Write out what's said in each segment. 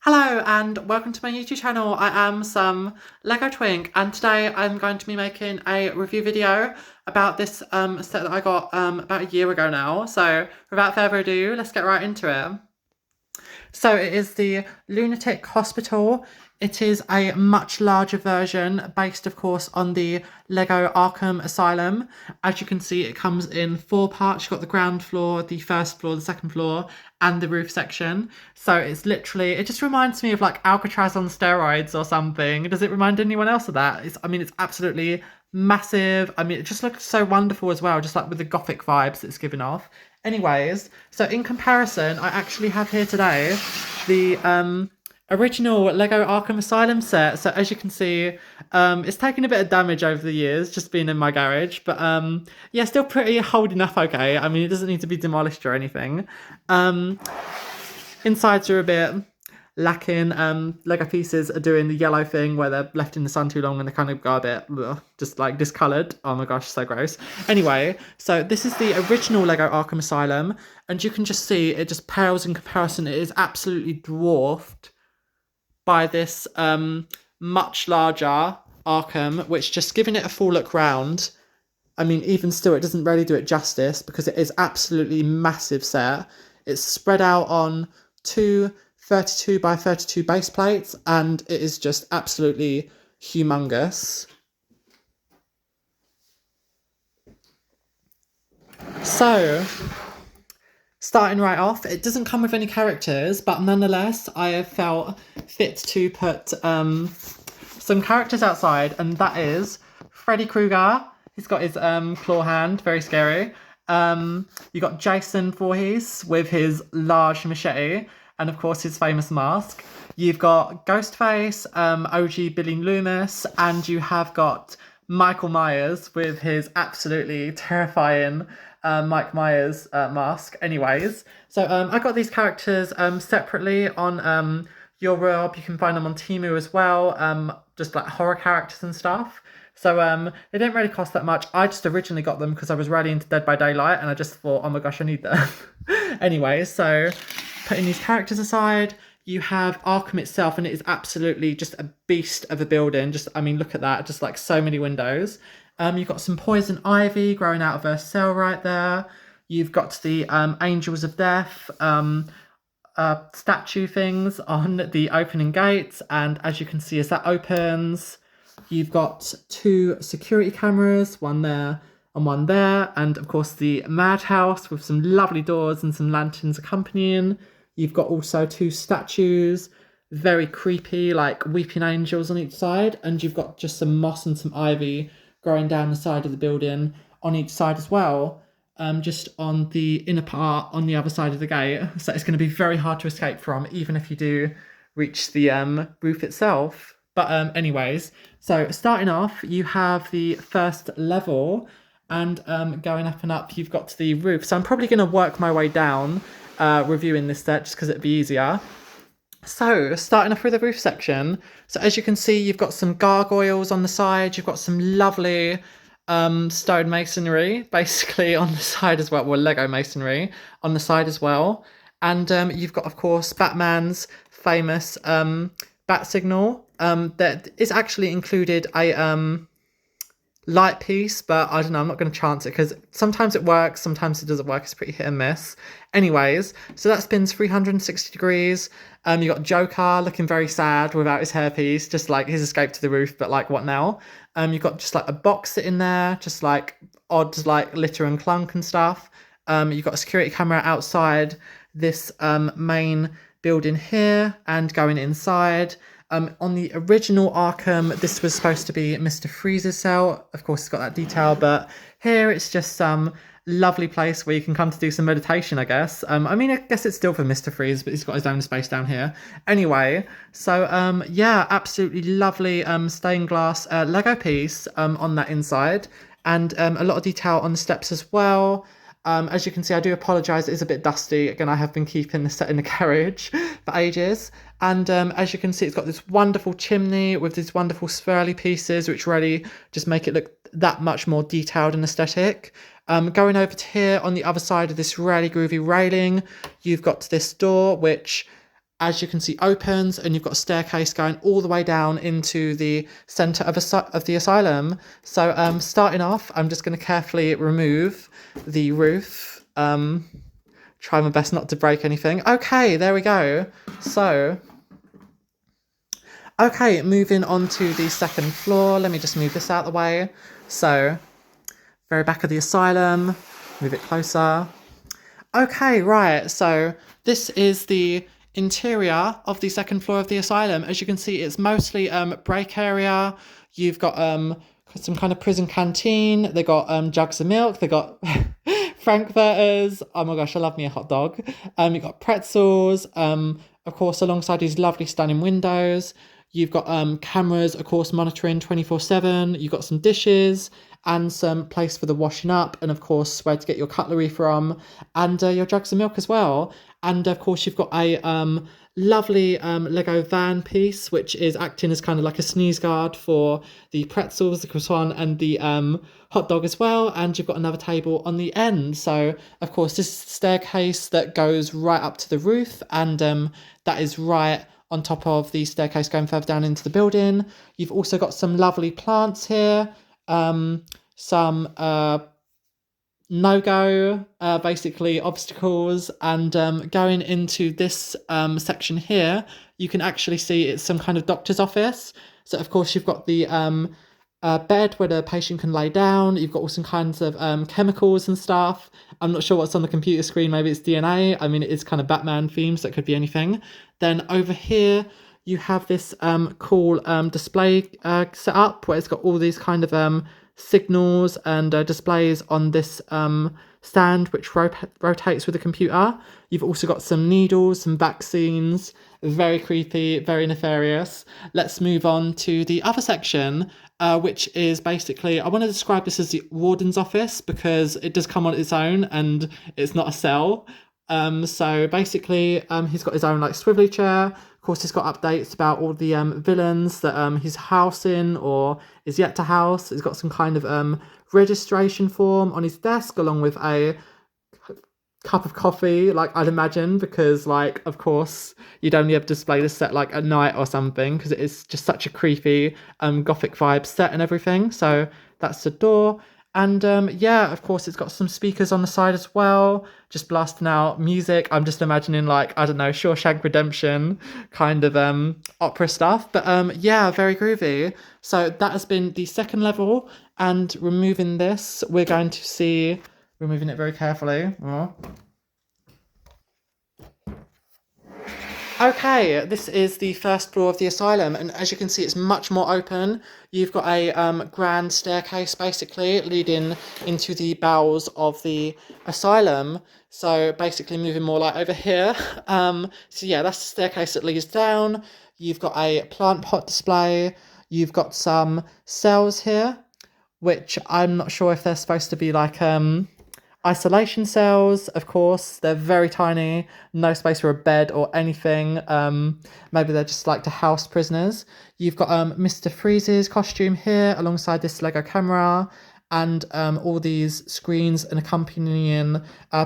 Hello and welcome to my YouTube channel. I am some Lego Twink and today I'm going to be making a review video about this set that I got about a year ago now. So without further ado, let's get right into it. So it is the Lunatic Hospital. It is a much larger version based, of course, on the Lego Arkham Asylum. As you can see, it comes in 4 parts. You've got the ground floor, the first floor, the second floor, and the roof section. So it's literally, it just reminds me of like Alcatraz on steroids or something. Does it remind anyone else of that? It's absolutely massive. It just looks so wonderful as well, just like with the gothic vibes it's given off. Anyways, so in comparison, I actually have here today the original Lego Arkham Asylum set. So as you can see, it's taken a bit of damage over the years, just being in my garage. But yeah, still pretty holding up okay. It doesn't need to be demolished or anything. Insides are a bit lacking. Lego pieces are doing the yellow thing where they're left in the sun too long and they kind of go a bit just like discoloured. Oh my gosh, so gross. Anyway, so this is the original Lego Arkham Asylum, and you can just see it just pales in comparison. It is absolutely dwarfed by this much larger Arkham, which just giving it a full look round. Even still, it doesn't really do it justice because it is absolutely massive set. It's spread out on 2 32 by 32 base plates, and it is just absolutely humongous. So, starting right off, it doesn't come with any characters, but nonetheless, I have felt fit to put some characters outside, and that is Freddy Krueger. He's got his claw hand, very scary. You got Jason Voorhees with his large machete, and of course his famous mask. You've got Ghostface, OG Billy Loomis, and you have got Michael Myers with his absolutely terrifying Mike Myers mask. Anyways, so I got these characters separately on Your Rob. You can find them on Temu as well, just like horror characters and stuff. So they didn't really cost that much. I just originally got them because I was really into Dead by Daylight and I just thought, oh my gosh, I need them. Anyway, so putting these characters aside, you have Arkham itself, and it is absolutely just a beast of a building. Look at that, just like so many windows. You've got some poison ivy growing out of her cell right there. You've got the Angels of Death statue things on the opening gates, and as you can see, as that opens, you've got 2 security cameras, one there and one there, and of course the madhouse with some lovely doors and some lanterns accompanying. You've got also 2 statues, very creepy, like weeping angels on each side, and you've got just some moss and some ivy growing down the side of the building on each side as well, just on the inner part on the other side of the gate. So it's going to be very hard to escape from, even if you do reach the roof itself. But anyways, so starting off, you have the first level, and going up and up, you've got to the roof. So I'm probably going to work my way down, reviewing this set just because it'd be easier. So starting off with the roof section. So as you can see, you've got some gargoyles on the side. You've got some lovely stone masonry basically on the side as well. Well, Lego masonry on the side as well. And you've got, of course, Batman's famous bat signal. That is actually included a light piece, but I don't know, I'm not going to chance it because sometimes it works, sometimes it doesn't work. It's pretty hit and miss. Anyways, so that spins 360 degrees. You got Joker looking very sad without his hairpiece, just like his escape to the roof, but like, what now? You've got just like a box sitting there, just like odd like litter and clunk and stuff. You've got a security camera outside this main building here and going inside. On the original Arkham, this was supposed to be Mr. Freeze's cell. Of course, it's got that detail, but here it's just some lovely place where you can come to do some meditation, I guess. I guess it's still for Mr. Freeze, but he's got his own space down here. Anyway, so yeah, absolutely lovely stained glass Lego piece on that inside, and a lot of detail on the steps as well. As you can see, I do apologise, it is a bit dusty. Again, I have been keeping the set in the carriage for ages. And as you can see, it's got this wonderful chimney with these wonderful swirly pieces, which really just make it look that much more detailed and aesthetic. Going over to here, on the other side of this really groovy railing, you've got this door, which as you can see, opens, and you've got a staircase going all the way down into the centre of the asylum. So starting off, I'm just going to carefully remove the roof. Try my best not to break anything. Okay, there we go. So, okay, moving on to the second floor. Let me just move this out of the way. So, very back of the asylum. Move it closer. Okay, right. So, this is the interior of the second floor of the asylum. As you can see, it's mostly break area. You've got some kind of prison canteen. They got jugs of milk. They got frankfurters. Oh my gosh, I love me a hot dog. You've got pretzels. Of course, alongside these lovely, stunning windows. You've got cameras, of course, monitoring 24/7. You've got some dishes and some place for the washing up, and of course, where to get your cutlery from, and your jugs of milk as well. And of course, you've got a lovely Lego van piece, which is acting as kind of like a sneeze guard for the pretzels, the croissant, and the hot dog as well. And you've got another table on the end. So, of course, this is the staircase that goes right up to the roof, and that is right on top of the staircase going further down into the building. You've also got some lovely plants here, some no-go, basically obstacles, and going into this section here, you can actually see it's some kind of doctor's office. So of course you've got the bed where the patient can lay down. You've got all some kinds of chemicals and stuff. I'm not sure what's on the computer screen. Maybe it's DNA. I mean, it is kind of Batman themed, so it could be anything. Then over here, you have this cool display set up where it's got all these kind of signals and displays on this stand, which rotates with the computer. You've also got some needles, some vaccines. Very creepy, very nefarious. Let's move on to the other section, which is basically, I want to describe this as the warden's office because it does come on its own and it's not a cell. So basically, he's got his own like swivelly chair. Of course, he's got updates about all the villains that he's housing or is yet to house. He's got some kind of registration form on his desk along with a cup of coffee, like I'd imagine, because like of course you'd only ever display this set like at night or something because it is just such a creepy gothic vibe set and everything. So that's the door. And yeah, of course, it's got some speakers on the side as well, just blasting out music. I'm just imagining like, I don't know, Shawshank Redemption kind of opera stuff. But yeah, very groovy. So that has been the second level. And removing this, we're going to see, removing it very carefully. Oh. Okay, this is the first floor of the asylum, and as you can see, it's much more open. You've got a grand staircase, basically, leading into the bowels of the asylum. So basically moving more like over here. So yeah, that's the staircase that leads down. You've got a plant pot display. You've got some cells here, which I'm not sure if they're supposed to be like isolation cells. Of course, they're very tiny, no space for a bed or anything. Maybe they're just like to house prisoners. You've got Mr. Freeze's costume here alongside this Lego camera and all these screens and accompanying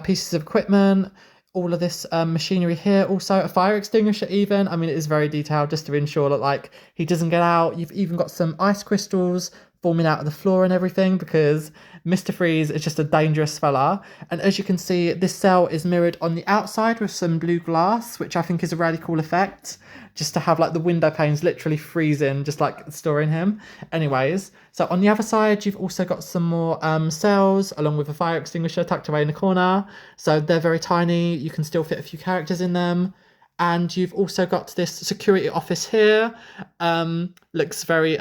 pieces of equipment. All of this machinery here, also a fire extinguisher even. I mean, it is very detailed just to ensure that like he doesn't get out. You've even got some ice crystals forming out of the floor and everything because Mr. Freeze is just a dangerous fella. And as you can see, this cell is mirrored on the outside with some blue glass, which I think is a really cool effect, just to have like the window panes literally freezing, just like storing him. Anyways, so on the other side, you've also got some more cells along with a fire extinguisher tucked away in the corner. So they're very tiny. You can still fit a few characters in them. And you've also got this security office here. Looks very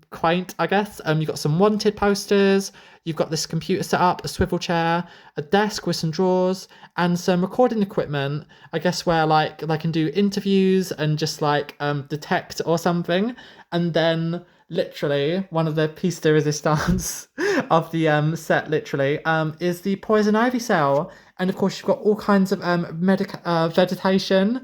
quaint, I guess. You've got some wanted posters. You've got this computer set up, a swivel chair, a desk with some drawers, and some recording equipment, I guess, where like they can do interviews and just like detect or something. And then literally one of the piece de resistance of the set literally is the poison ivy cell. And of course, you've got all kinds of vegetation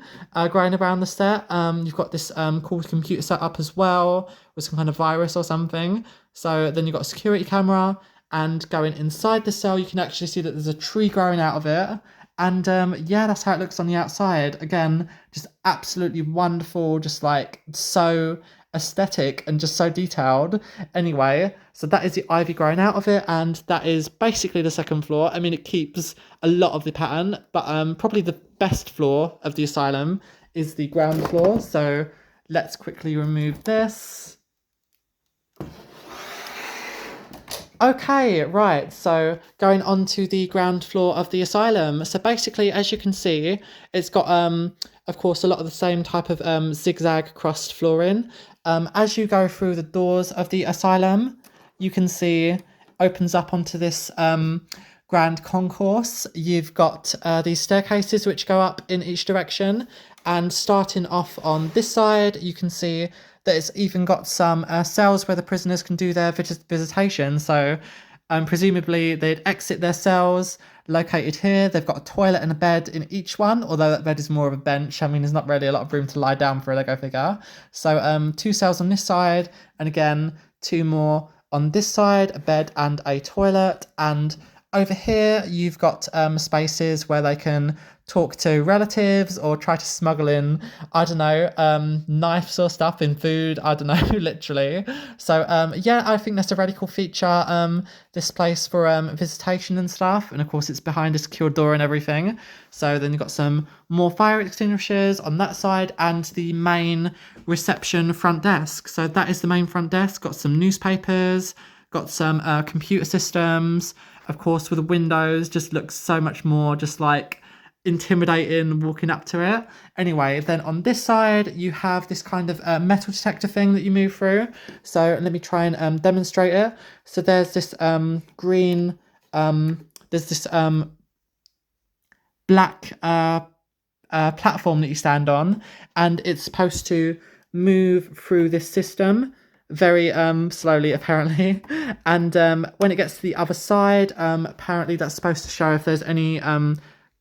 growing around the set. You've got this cool computer set up as well with some kind of virus or something. So then you've got a security camera. And going inside the cell, you can actually see that there's a tree growing out of it. And yeah, that's how it looks on the outside. Again, just absolutely wonderful, just like so aesthetic and just so detailed. Anyway, so that is the ivy growing out of it, and that is basically the second floor. I mean, it keeps a lot of the pattern, but probably the best floor of the asylum is the ground floor. So let's quickly remove this. Okay, right, so going on to the ground floor of the asylum. So basically, as you can see, it's got, of course, a lot of the same type of zigzag crossed flooring. As you go through the doors of the asylum, you can see opens up onto this grand concourse. You've got these staircases which go up in each direction, and starting off on this side, you can see that it's even got some cells where the prisoners can do their visitation. So presumably they'd exit their cells located here. They've got a toilet and a bed in each one, although that bed is more of a bench. I mean, there's not really a lot of room to lie down for a Lego figure. So 2 cells on this side, and again, 2 more on this side, a bed and a toilet. And over here, you've got spaces where they can talk to relatives or try to smuggle in, I don't know, knives or stuff in food. I don't know, literally. So yeah, I think that's a really cool feature, this place for visitation and stuff. And of course, it's behind a secure door and everything. So then you've got some more fire extinguishers on that side and the main reception front desk. So that is the main front desk. Got some newspapers, got some computer systems. Of course, with the windows, just looks so much more just like intimidating walking up to it. Anyway, then on this side, you have this kind of metal detector thing that you move through. So let me try and demonstrate it. So there's this green, there's this black platform that you stand on, and it's supposed to move through this system very slowly, apparently. And when it gets to the other side, apparently that's supposed to show if there's any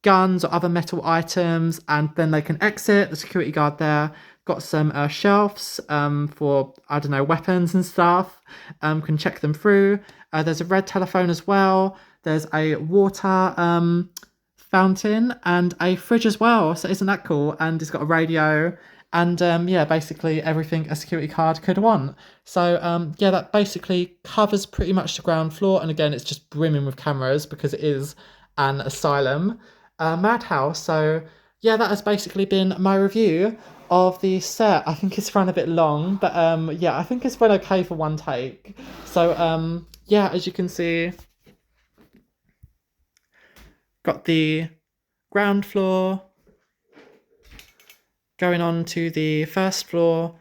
guns or other metal items, and then they can exit. The security guard there got some shelves for, I don't know, weapons and stuff. Can check them through. There's a red telephone as well. There's a water fountain and a fridge as well. So isn't that cool? And it's got a radio. And yeah, basically everything a security guard could want. So yeah, that basically covers pretty much the ground floor. And again, it's just brimming with cameras because it is an asylum. Madhouse. So yeah, that has basically been my review of the set. I think it's run a bit long, but yeah, I think it's run okay for one take. So yeah, as you can see, got the ground floor going on to the first floor,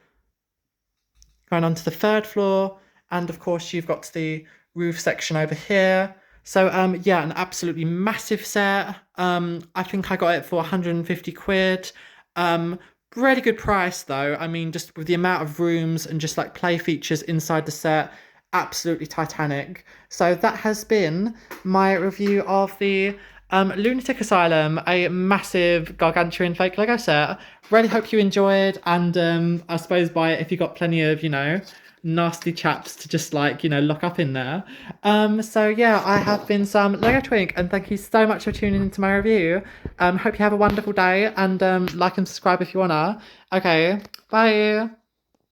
going on to the third floor, and of course you've got the roof section over here. So yeah, an absolutely massive set. I think I got it for 150 quid. Really good price though. I mean, just with the amount of rooms and just like play features inside the set, absolutely titanic. So that has been my review of the Lunatic Asylum, a massive gargantuan fake Lego set. Really hope you enjoyed, and I suppose buy it if you got plenty of, you know, nasty chaps to just like, you know, lock up in there. So yeah, I have been Sam Lego Twink, and thank you so much for tuning into my review. Hope you have a wonderful day, and like and subscribe if you wanna. Okay, bye.